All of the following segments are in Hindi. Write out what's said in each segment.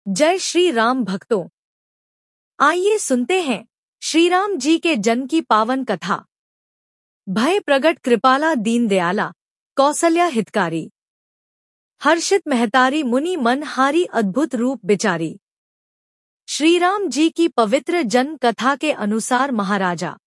जय श्री राम भक्तों, आइए सुनते हैं श्री राम जी के जन्म की पावन कथा। भय प्रगट कृपाला दीन दयाला, कौसल्या हितकारी, हर्षित महतारी मुनि मन हारी अद्भुत रूप बिचारी। श्री राम जी की पवित्र जन्म कथा के अनुसार महाराजा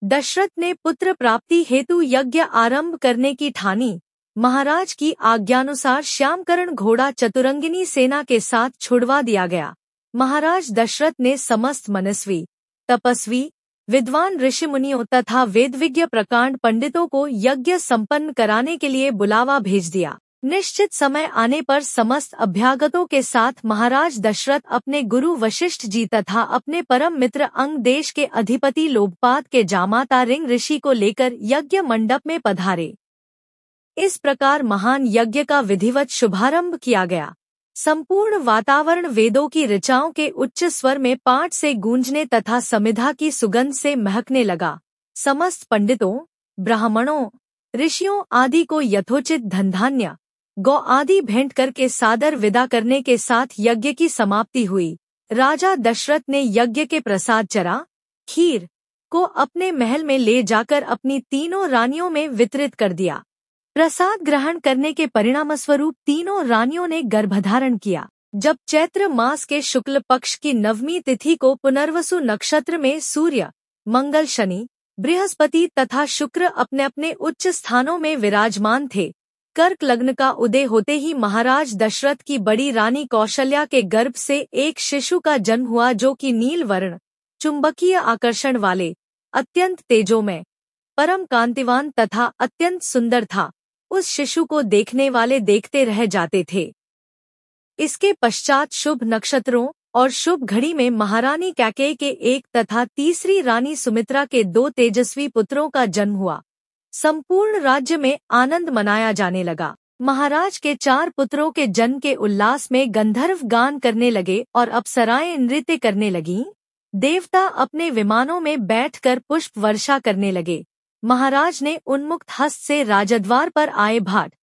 दशरथ ने पुत्र प्राप्ति हेतु यज्ञ आरंभ करने की ठानी। महाराज की आज्ञानुसार श्यामकरण घोड़ा चतुरंगिनी सेना के साथ छुड़वा दिया गया। महाराज दशरथ ने समस्त मनस्वी, तपस्वी, विद्वान ऋषि मुनियों तथा वेदविज्ञ प्रकांड पंडितों को यज्ञ संपन्न कराने के लिए बुलावा भेज दिया। निश्चित समय आने पर समस्त अभ्यागतों के साथ महाराज दशरथ अपने गुरु वशिष्ठ जी तथा अपने परम मित्र अंग देश के अधिपति लोभपाद के जामाता रिंग ऋषि को लेकर यज्ञ मंडप में पधारे। इस प्रकार महान यज्ञ का विधिवत शुभारंभ किया गया। संपूर्ण वातावरण वेदों की ऋचाओं के उच्च स्वर में पाठ से गूंजने तथा समिधा की सुगंध से महकने लगा। समस्त पंडितों, ब्राह्मणों, ऋषियों आदि को यथोचित धनधान्य, गौ आदि भेंट करके सादर विदा करने के साथ यज्ञ की समाप्ति हुई। राजा दशरथ ने यज्ञ के प्रसाद चरा, खीर को अपने महल में ले जाकर अपनी तीनों रानियों में वितरित कर दिया। प्रसाद ग्रहण करने के परिणामस्वरूप तीनों रानियों ने गर्भधारण किया। जब चैत्र मास के शुक्ल पक्ष की नवमी तिथि को पुनर्वसु नक्षत्र में सूर्य, मंगल, शनि, बृहस्पति तथा शुक्र अपने अपने उच्च स्थानों में विराजमान थे, कर्क लग्न का उदय होते ही महाराज दशरथ की बड़ी रानी कौशल्या के गर्भ से एक शिशु का जन्म हुआ, जो कि नील वर्ण, चुंबकीय आकर्षण वाले, अत्यंत तेजोमय, परम कांतिवान तथा अत्यंत सुंदर था। उस शिशु को देखने वाले देखते रह जाते थे। इसके पश्चात शुभ नक्षत्रों और शुभ घड़ी में महारानी कैकेयी के एक तथा तीसरी रानी सुमित्रा के 2 तेजस्वी पुत्रों का जन्म हुआ। संपूर्ण राज्य में आनंद मनाया जाने लगा। महाराज के 4 पुत्रों के जन्म के उल्लास में गंधर्व गान करने लगे और अप्सराएं नृत्य करने लगीं। देवता अपने विमानों में बैठकर पुष्प वर्षा करने लगे। महाराज ने उन्मुक्त हस्त से राजद्वार पर आए भाट,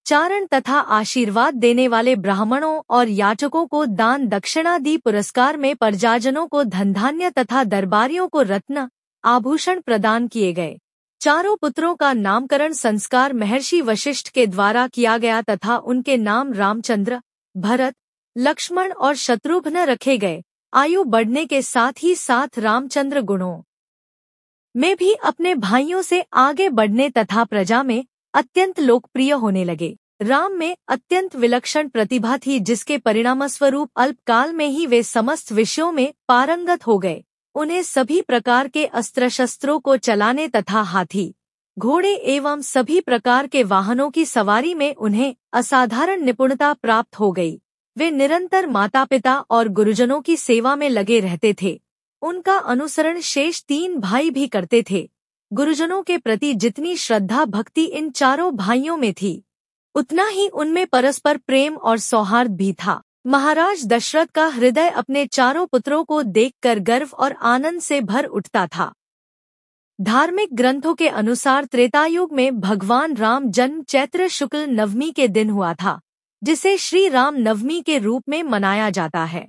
चारण तथा आशीर्वाद देने वाले ब्राह्मणों और याचकों को दान दक्षिणा दी। पुरस्कार में प्रजाजनों को धनधान्य तथा दरबारियों को रत्न आभूषण प्रदान किए गए। 4 पुत्रों का नामकरण संस्कार महर्षि वशिष्ठ के द्वारा किया गया तथा उनके नाम रामचंद्र, भरत, लक्ष्मण और शत्रुघ्न रखे गए। आयु बढ़ने के साथ ही साथ रामचंद्र गुणों में भी अपने भाइयों से आगे बढ़ने तथा प्रजा में अत्यंत लोकप्रिय होने लगे। राम में अत्यंत विलक्षण प्रतिभा थी, जिसके परिणामस्वरूप अल्पकाल में ही वे समस्त विषयों में पारंगत हो गए। उन्हें सभी प्रकार के अस्त्र शस्त्रों को चलाने तथा हाथी, घोड़े एवं सभी प्रकार के वाहनों की सवारी में उन्हें असाधारण निपुणता प्राप्त हो गई। वे निरंतर माता पिता और गुरुजनों की सेवा में लगे रहते थे। उनका अनुसरण शेष 3 भाई भी करते थे। गुरुजनों के प्रति जितनी श्रद्धा भक्ति इन 4 भाइयों में थी, उतना ही उनमें परस्पर प्रेम और सौहार्द भी था। महाराज दशरथ का हृदय अपने 4 पुत्रों को देखकर गर्व और आनंद से भर उठता था। धार्मिक ग्रंथों के अनुसार त्रेतायुग में भगवान राम जन्म चैत्र शुक्ल नवमी के दिन हुआ था, जिसे श्री राम नवमी के रूप में मनाया जाता है।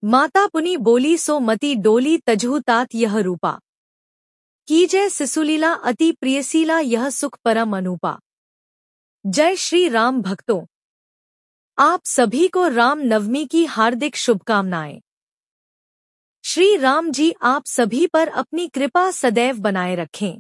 माता पुनि बोली सो मति डोली तजहु तात यह रूपा, कीजय शिशुलीला अति प्रियसीला यह सुख परम अनूपा। जय श्री राम भक्तों, आप सभी को राम नवमी की हार्दिक शुभकामनाएं। श्री राम जी आप सभी पर अपनी कृपा सदैव बनाए रखें।